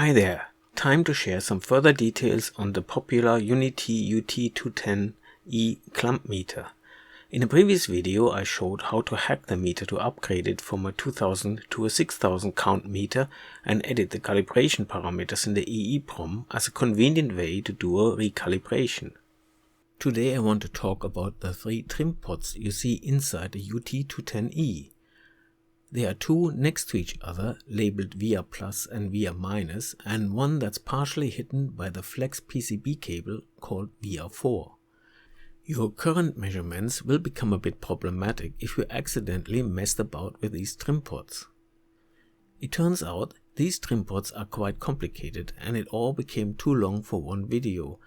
Hi there, time to share some further details on the popular UNI-T UT210E clamp meter. In a previous video I showed how to hack the meter to upgrade it from a 2000 to a 6000 count meter and edit the calibration parameters in the EEPROM as a convenient way to do a recalibration. Today I want to talk about the three trim pots you see inside the UT210E. There are two next to each other, labeled via plus and via minus, and one that's partially hidden by the flex PCB cable called via 4. Your current measurements will become a bit problematic if you accidentally messed about with these trim pots. It turns out these trim pots are quite complicated and it all became too long for one video.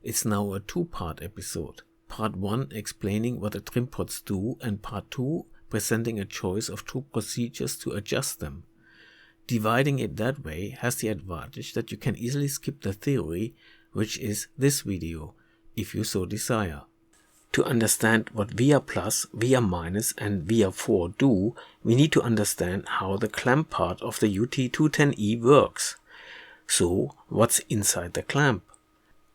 It's now a two-part episode. Part 1 explaining what the trim pots do and part 2 presenting a choice of two procedures to adjust them. Dividing it that way has the advantage that you can easily skip the theory, which is this video, if you so desire. To understand what via plus, via minus and via 4 do, we need to understand how the clamp part of the UT210E works. So, what's inside the clamp?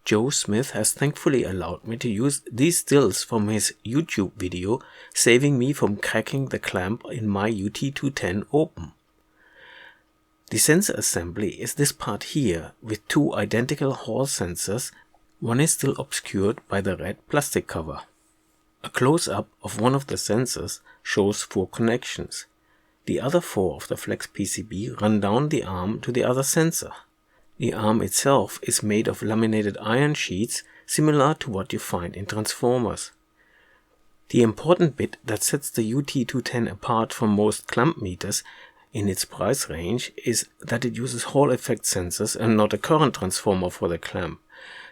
Joe Smith has thankfully allowed me to use these stills from his YouTube video, saving me from cracking the clamp in my UT210 open. The sensor assembly is this part here with two identical Hall sensors. One is still obscured by the red plastic cover. A close-up of one of the sensors shows 4 connections. The other 4 of the flex PCB run down the arm to the other sensor. The arm itself is made of laminated iron sheets similar to what you find in transformers. The important bit that sets the UT210 apart from most clamp meters in its price range is that it uses Hall effect sensors and not a current transformer for the clamp.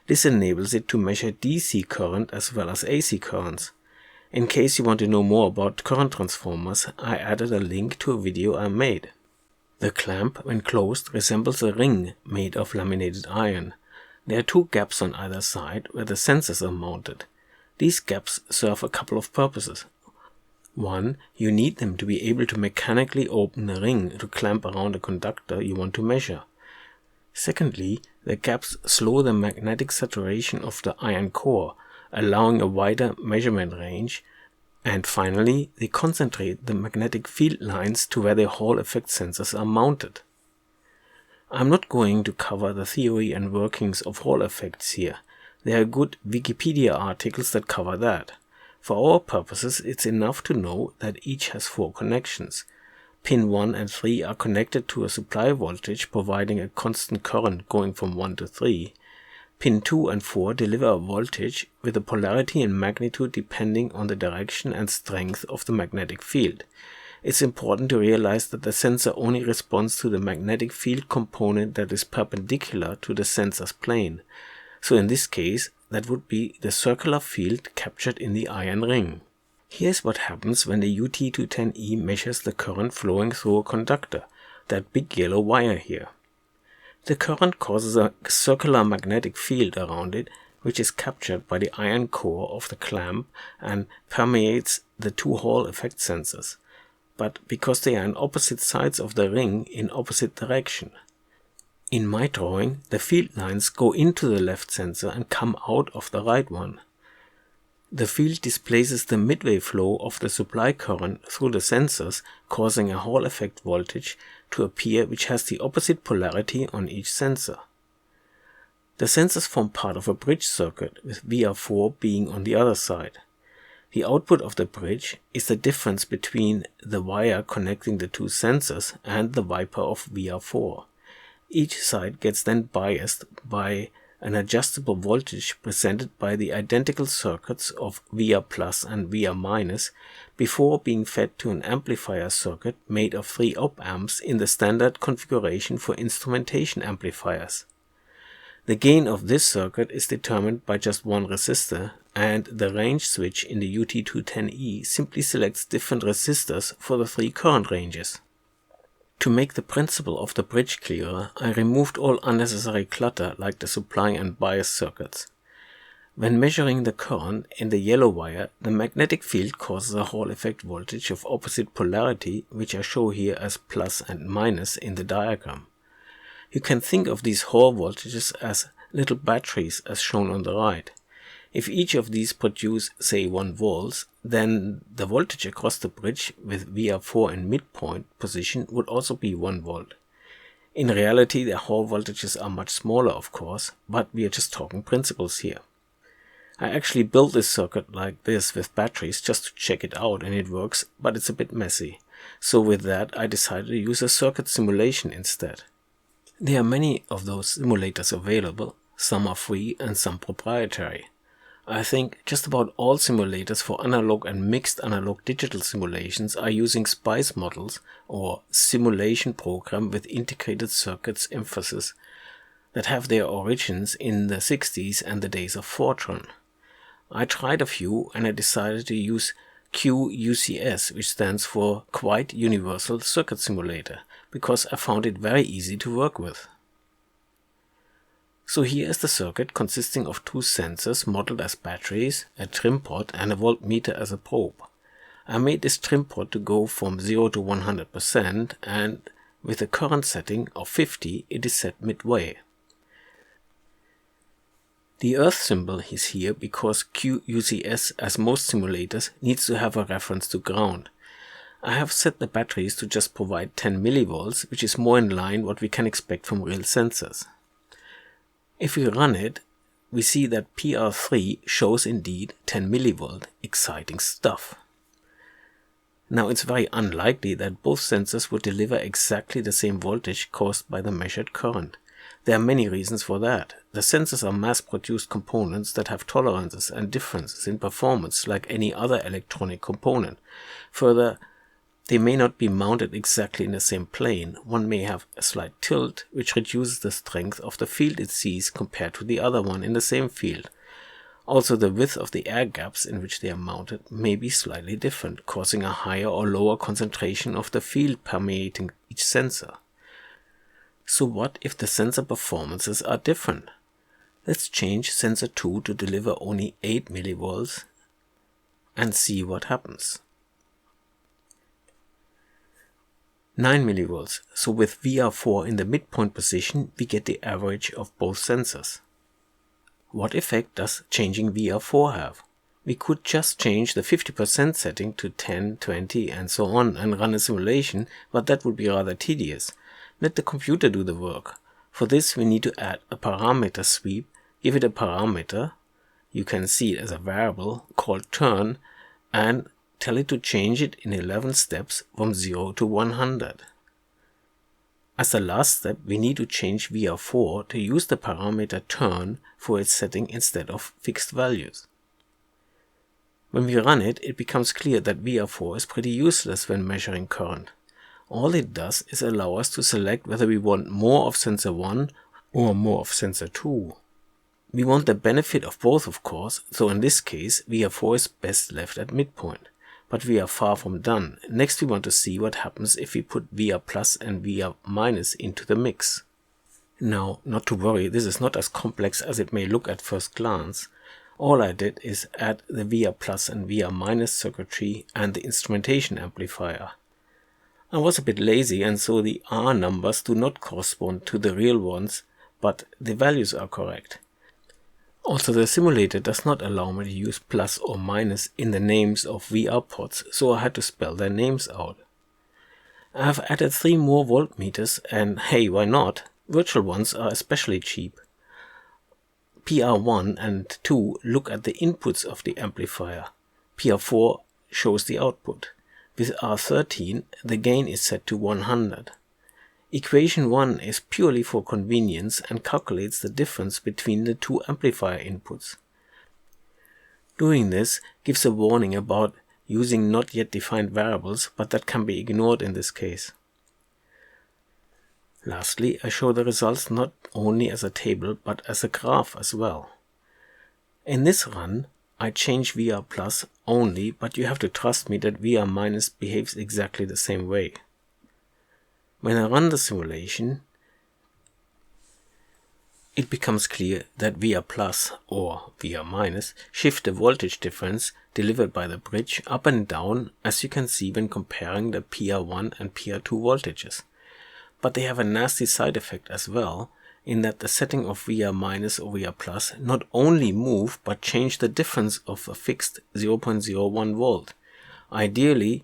This enables it to measure DC current as well as AC currents. In case you want to know more about current transformers, I added a link to a video I made. The clamp, when closed, resembles a ring made of laminated iron. There are 2 gaps on either side where the sensors are mounted. These gaps serve a couple of purposes. 1. You need them to be able to mechanically open the ring to clamp around a conductor you want to measure. Secondly, the gaps slow the magnetic saturation of the iron core, allowing a wider measurement range. And finally, they concentrate the magnetic field lines to where the Hall effect sensors are mounted. I'm not going to cover the theory and workings of Hall effects here. There are good Wikipedia articles that cover that. For our purposes, it's enough to know that each has 4 connections. Pin 1 and 3 are connected to a supply voltage providing a constant current going from 1 to 3. Pin 2 and 4 deliver a voltage with a polarity and magnitude depending on the direction and strength of the magnetic field. It's important to realize that the sensor only responds to the magnetic field component that is perpendicular to the sensor's plane. So in this case, that would be the circular field captured in the iron ring. Here's what happens when the UT210E measures the current flowing through a conductor, that big yellow wire here. The current causes a circular magnetic field around it, which is captured by the iron core of the clamp and permeates the 2 Hall effect sensors, but because they are on opposite sides of the ring in opposite direction. In my drawing, the field lines go into the left sensor and come out of the right one. The field displaces the midway flow of the supply current through the sensors, causing a Hall effect voltage to appear which has the opposite polarity on each sensor. The sensors form part of a bridge circuit, with via 4 being on the other side. The output of the bridge is the difference between the wire connecting the 2 sensors and the wiper of via 4. Each side gets then biased by an adjustable voltage presented by the identical circuits of via plus and via minus before being fed to an amplifier circuit made of 3 op-amps in the standard configuration for instrumentation amplifiers. The gain of this circuit is determined by just one resistor, and the range switch in the UT210E simply selects different resistors for the 3 current ranges. To make the principle of the bridge clearer, I removed all unnecessary clutter like the supply and bias circuits. When measuring the current in the yellow wire, the magnetic field causes a Hall effect voltage of opposite polarity, which I show here as plus and minus in the diagram. You can think of these Hall voltages as little batteries as shown on the right. If each of these produce, say, 1 volt, then the voltage across the bridge with VR4 in midpoint position would also be 1 volt. In reality, the Hall voltages are much smaller, of course, but we are just talking principles here. I actually built this circuit like this with batteries just to check it out, and it works, but it's a bit messy. So with that, I decided to use a circuit simulation instead. There are many of those simulators available, some are free and some proprietary. I think just about all simulators for analog and mixed analog-digital simulations are using SPICE models or simulation program with integrated circuits emphasis that have their origins in the 60s and the days of Fortran. I tried a few and I decided to use QUCS, which stands for Quite Universal Circuit Simulator, because I found it very easy to work with. So here is the circuit consisting of 2 sensors modeled as batteries, a trim pot and a voltmeter as a probe. I made this trim pot to go from 0 to 100%, and with a current setting of 50 it is set midway. The earth symbol is here because QUCS, as most simulators, needs to have a reference to ground. I have set the batteries to just provide 10 millivolts, which is more in line what we can expect from real sensors. If we run it, we see that PR3 shows indeed 10 millivolt, exciting stuff. Now it's very unlikely that both sensors would deliver exactly the same voltage caused by the measured current. There are many reasons for that. The sensors are mass-produced components that have tolerances and differences in performance like any other electronic component. Further, they may not be mounted exactly in the same plane. One may have a slight tilt, which reduces the strength of the field it sees compared to the other one in the same field. Also, the width of the air gaps in which they are mounted may be slightly different, causing a higher or lower concentration of the field permeating each sensor. So what if the sensor performances are different? Let's change sensor 2 to deliver only 8 millivolts and see what happens. 9 millivolts, so with VR4 in the midpoint position we get the average of both sensors. What effect does changing VR4 have? We could just change the 50% setting to 10, 20 and so on and run a simulation, but that would be rather tedious. Let the computer do the work. For this we need to add a parameter sweep, give it a parameter, you can see it as a variable called turn, and tell it to change it in 11 steps from 0 to 100. As the last step, we need to change VR4 to use the parameter turn for its setting instead of fixed values. When we run it, it becomes clear that VR4 is pretty useless when measuring current. All it does is allow us to select whether we want more of sensor 1 or more of sensor 2. We want the benefit of both, of course, so in this case VR4 is best left at midpoint. But we are far from done. Next we want to see what happens if we put VR plus and VR minus into the mix. Now, not to worry, this is not as complex as it may look at first glance. All I did is add the VR plus and VR minus circuitry and the instrumentation amplifier. I was a bit lazy and so the R numbers do not correspond to the real ones, but the values are correct. Also, the simulator does not allow me to use plus or minus in the names of VR pods, so I had to spell their names out. I have added 3 more voltmeters, and hey, why not? Virtual ones are especially cheap. PR1 and 2 look at the inputs of the amplifier. PR4 shows the output. With R13, the gain is set to 100. Equation 1 is purely for convenience and calculates the difference between the 2 amplifier inputs. Doing this gives a warning about using not yet defined variables, but that can be ignored in this case. Lastly, I show the results not only as a table but as a graph as well. In this run, I change VR plus only, but you have to trust me that VR minus behaves exactly the same way. When I run the simulation, it becomes clear that VR plus or VR minus shift the voltage difference delivered by the bridge up and down, as you can see when comparing the PR1 and PR2 voltages. but they have a nasty side effect as well, in that the setting of VR minus or VR plus not only move but change the difference of a fixed 0.01 volt. Ideally,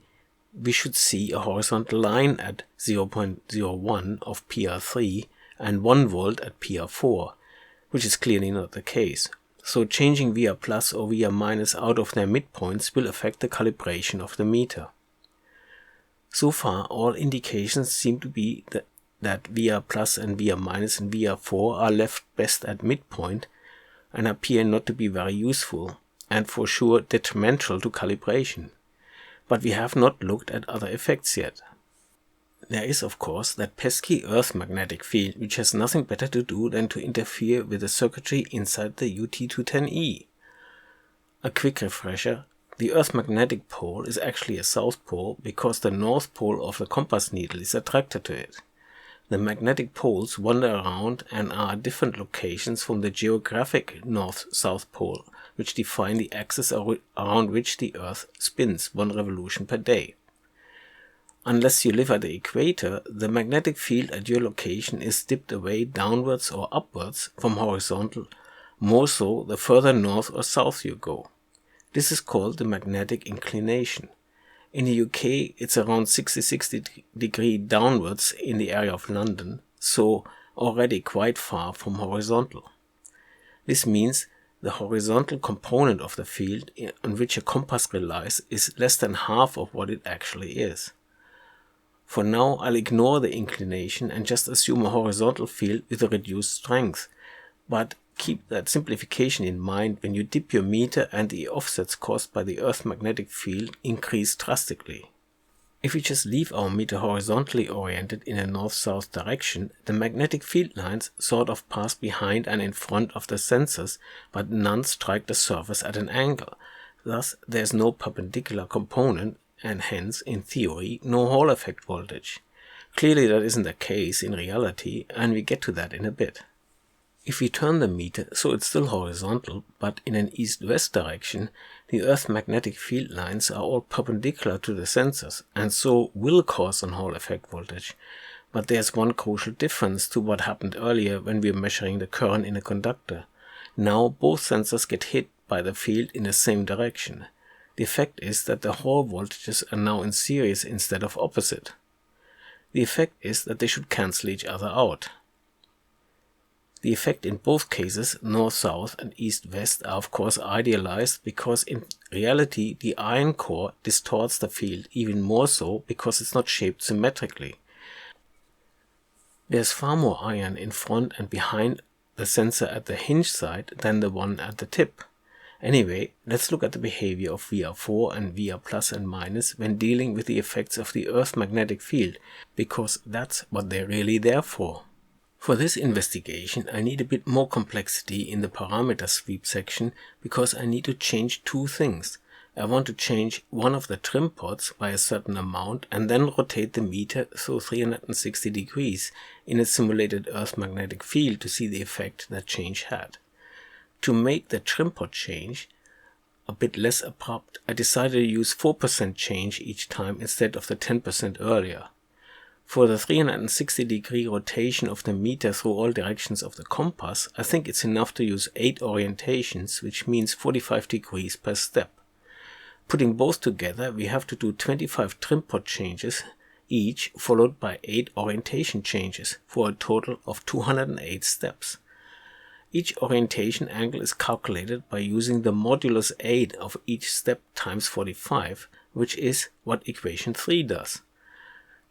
we should see a horizontal line at 0.01 of PR3 and 1 volt at PR4, which is clearly not the case. So changing VR plus or VR minus out of their midpoints will affect the calibration of the meter. So far, all indications seem to be that VR plus and VR minus and VR4 are left best at midpoint and appear not to be very useful and for sure detrimental to calibration. But we have not looked at other effects yet. There is, of course, that pesky Earth magnetic field, which has nothing better to do than to interfere with the circuitry inside the UT210E. A quick refresher: the Earth magnetic pole is actually a south pole because the north pole of the compass needle is attracted to it. The magnetic poles wander around and are at different locations from the geographic north-south pole, which define the axis around which the Earth spins 1 revolution per day. Unless you live at the equator, the magnetic field at your location is dipped away downwards or upwards from horizontal, more so the further north or south you go. This is called the magnetic inclination. In the UK, it's around 60 degrees downwards in the area of London, so already quite far from horizontal. This means the horizontal component of the field on which a compass relies is less than half of what it actually is. For now, I'll ignore the inclination and just assume a horizontal field with a reduced strength, but keep that simplification in mind when you dip your meter and the offsets caused by the Earth magnetic field increase drastically. If we just leave our meter horizontally oriented in a north-south direction, the magnetic field lines sort of pass behind and in front of the sensors, but none strike the surface at an angle. Thus, there's no perpendicular component and hence, in theory, no Hall effect voltage. Clearly that isn't the case in reality, and we get to that in a bit. If we turn the meter so it's still horizontal, but in an east-west direction, the Earth's magnetic field lines are all perpendicular to the sensors, and so will cause an Hall effect voltage. But there's one crucial difference to what happened earlier when we were measuring the current in a conductor. Now both sensors get hit by the field in the same direction. The effect is that the Hall voltages are now in series instead of opposite. The effect is that they should cancel each other out. The effect in both cases, north-south and east-west, are of course idealized because in reality the iron core distorts the field even more so because it's not shaped symmetrically. There's far more iron in front and behind the sensor at the hinge side than the one at the tip. Anyway, let's look at the behavior of VR4 and VR plus and minus when dealing with the effects of the Earth magnetic field, because that's what they're really there for. For this investigation, I need a bit more complexity in the parameter sweep section because I need to change two things. I want to change one of the trim pots by a certain amount and then rotate the meter through 360 degrees in a simulated Earth magnetic field to see the effect that change had. To make the trim pot change a bit less abrupt, I decided to use 4% change each time instead of the 10% earlier. For the 360 degree rotation of the meter through all directions of the compass, I think it's enough to use 8 orientations, which means 45 degrees per step. Putting both together, we have to do 25 trim pot changes each, followed by 8 orientation changes, for a total of 208 steps. Each orientation angle is calculated by using the modulus 8 of each step times 45, which is what equation 3 does.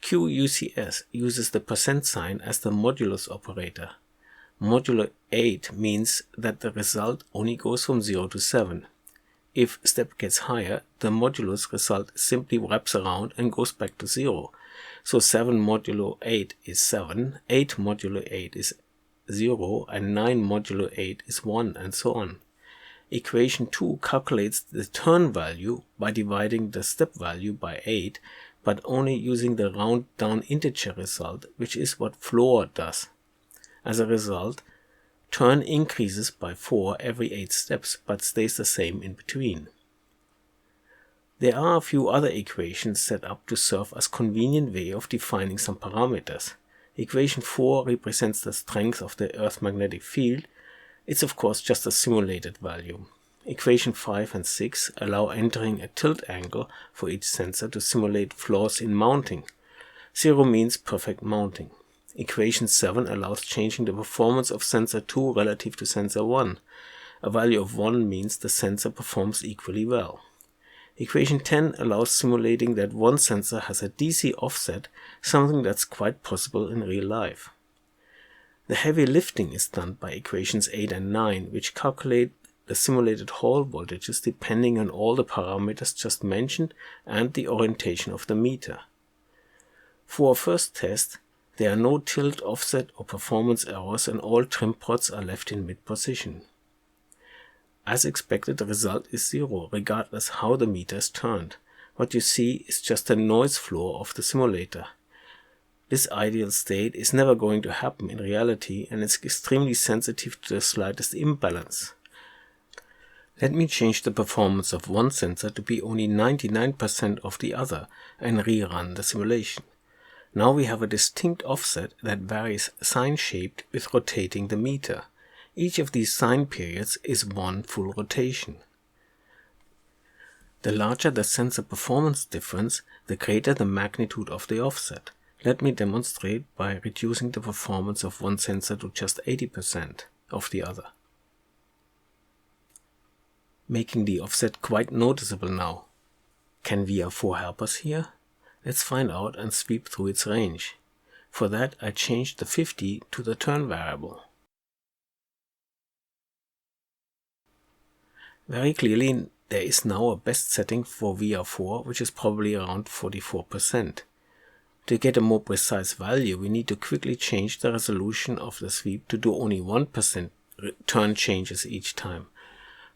QUCS uses the percent sign as the modulus operator. Modulo 8 means that the result only goes from 0 to 7. If step gets higher, the modulus result simply wraps around and goes back to 0. So 7 modulo 8 is 7, 8 modulo 8 is 0, and 9 modulo 8 is 1, and so on. Equation 2 calculates the turn value by dividing the step value by 8, but only using the round down integer result, which is what floor does. As a result, turn increases by 4 every 8 steps, but stays the same in between. There are a few other equations set up to serve as convenient way of defining some parameters. Equation 4 represents the strength of the Earth's magnetic field. It's of course just a simulated value. Equation 5 and 6 allow entering a tilt angle for each sensor to simulate flaws in mounting. 0 means perfect mounting. Equation 7 allows changing the performance of sensor 2 relative to sensor 1. A value of 1 means the sensor performs equally well. Equation 10 allows simulating that one sensor has a DC offset, something that's quite possible in real life. The heavy lifting is done by equations 8 and 9, which calculate the simulated Hall voltages depending on all the parameters just mentioned and the orientation of the meter. For our first test, there are no tilt, offset or performance errors and all trim pots are left in mid-position. As expected, the result is 0, regardless how the meter is turned. What you see is just a noise floor of the simulator. This ideal state is never going to happen in reality and is extremely sensitive to the slightest imbalance. Let me change the performance of one sensor to be only 99% of the other and rerun the simulation. Now we have a distinct offset that varies sine-shaped with rotating the meter. Each of these sine periods is one full rotation. The larger the sensor performance difference, the greater the magnitude of the offset. Let me demonstrate by reducing the performance of one sensor to just 80% of the other, making the offset quite noticeable now. Can VR4 help us here? Let's find out and sweep through its range. For that I changed the 50 to the turn variable. Very clearly there is now a best setting for VR4, which is probably around 44%. To get a more precise value, we need to quickly change the resolution of the sweep to do only 1% turn changes each time.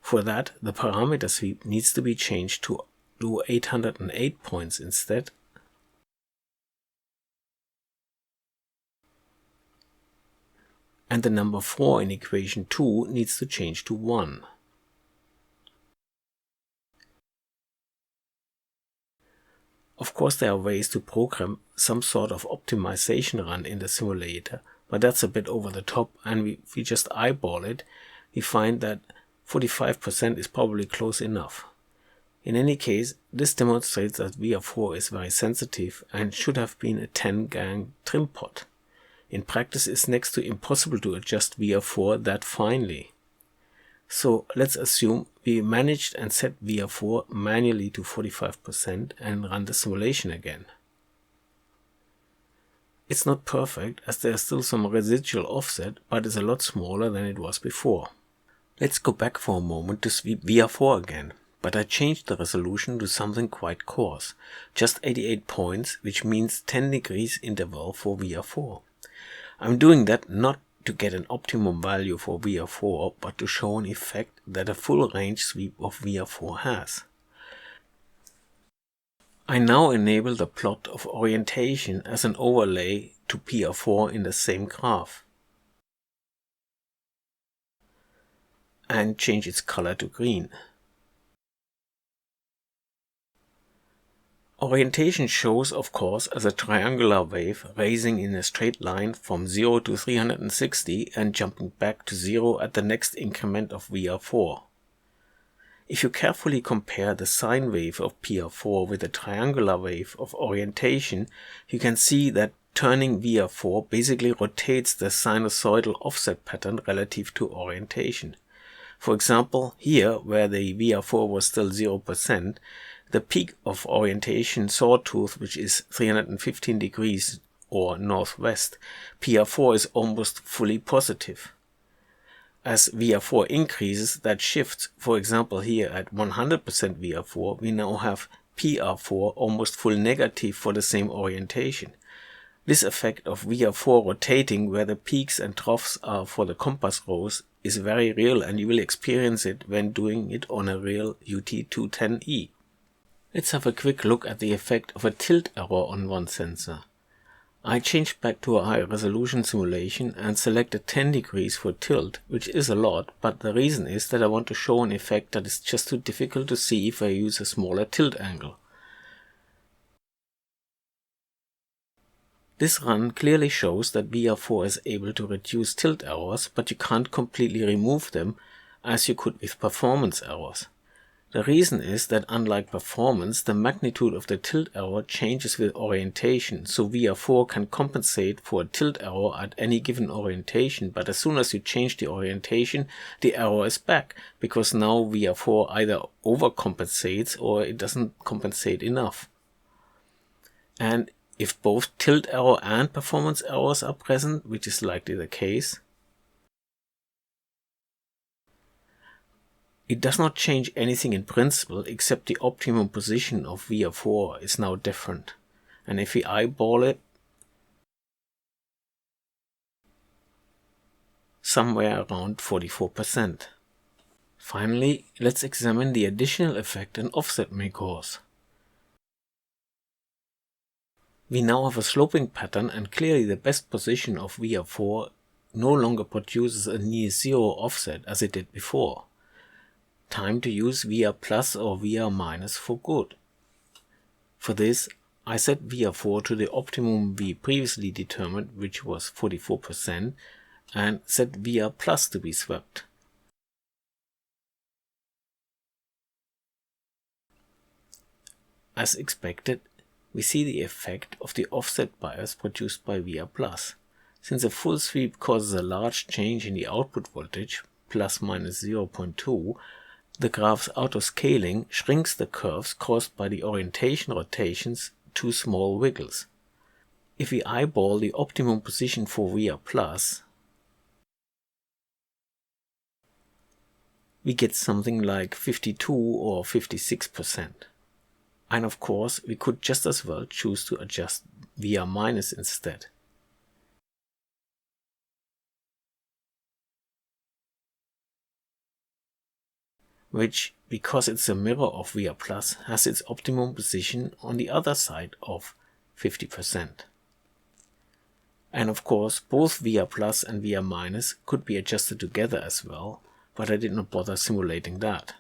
For that, the parameter sweep needs to be changed to do 808 points instead. And the number 4 in equation 2 needs to change to 1. Of course, there are ways to program some sort of optimization run in the simulator, but that's a bit over the top, and if we just eyeball it, we find that 45% is probably close enough. In any case, this demonstrates that VR4 is very sensitive and should have been a 10-gang trim pot. In practice, it's next to impossible to adjust VR4 that finely. So let's assume we managed and set VR4 manually to 45% and run the simulation again. It's not perfect as there's still some residual offset, but it's a lot smaller than it was before. Let's go back for a moment to sweep VR4 again, but I changed the resolution to something quite coarse, just 88 points, which means 10 degrees interval for VR4. I'm doing that not to get an optimum value for VR4, but to show an effect that a full range sweep of VR4 has. I now enable the plot of orientation as an overlay to PR4 in the same graph and change its color to green. Orientation shows, of course, as a triangular wave rising in a straight line from 0 to 360 and jumping back to 0 at the next increment of VR4. If you carefully compare the sine wave of PR4 with the triangular wave of orientation, you can see that turning VR4 basically rotates the sinusoidal offset pattern relative to orientation. For example, here, where the VR4 was still 0%, the peak of orientation sawtooth, which is 315 degrees or northwest, PR4 is almost fully positive. As VR4 increases, that shifts. For example, here at 100% VR4, we now have PR4 almost full negative for the same orientation. This effect of VR4 rotating where the peaks and troughs are for the compass rose is very real, and you will experience it when doing it on a real UT210E. Let's have a quick look at the effect of a tilt error on one sensor. I changed back to a high resolution simulation and selected 10 degrees for tilt, which is a lot, but the reason is that I want to show an effect that is just too difficult to see if I use a smaller tilt angle. This run clearly shows that VR4 is able to reduce tilt errors, but you can't completely remove them as you could with performance errors. The reason is that unlike performance, the magnitude of the tilt error changes with orientation, so VR4 can compensate for a tilt error at any given orientation, but as soon as you change the orientation, the error is back, because now VR4 either overcompensates or it doesn't compensate enough. And if both tilt error and performance errors are present, which is likely the case, it does not change anything in principle except the optimum position of VR4 is now different. And if we eyeball it, somewhere around 44%. Finally, let's examine the additional effect an offset may cause. We now have a sloping pattern, and clearly the best position of VR4 no longer produces a near zero offset as it did before. Time to use VR plus or VR minus for good. For this, I set VR4 to the optimum we previously determined, which was 44%, and set VR plus to be swept. As expected, we see the effect of the offset bias produced by VR+. Since a full sweep causes a large change in the output voltage, plus minus 0.2, the graph's auto-scaling shrinks the curves caused by the orientation rotations to small wiggles. If we eyeball the optimum position for VR+, we get something like 52 or 56%. And of course, we could just as well choose to adjust VR minus instead. Which, because it's a mirror of VR plus, has its optimum position on the other side of 50%. And of course, both VR plus and VR minus could be adjusted together as well, but I did not bother simulating that.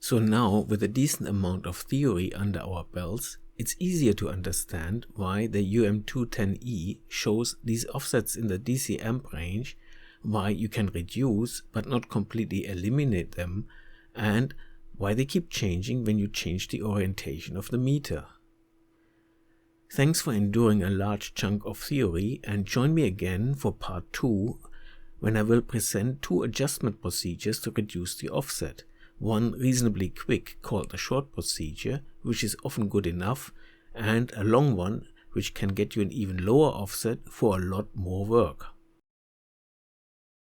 So now, with a decent amount of theory under our belts, it's easier to understand why the UM210E shows these offsets in the DC amp range, why you can reduce but not completely eliminate them, and why they keep changing when you change the orientation of the meter. Thanks for enduring a large chunk of theory, and join me again for part 2, when I will present 2 adjustment procedures to reduce the offset. One reasonably quick called the short procedure, which is often good enough, and a long one which can get you an even lower offset for a lot more work.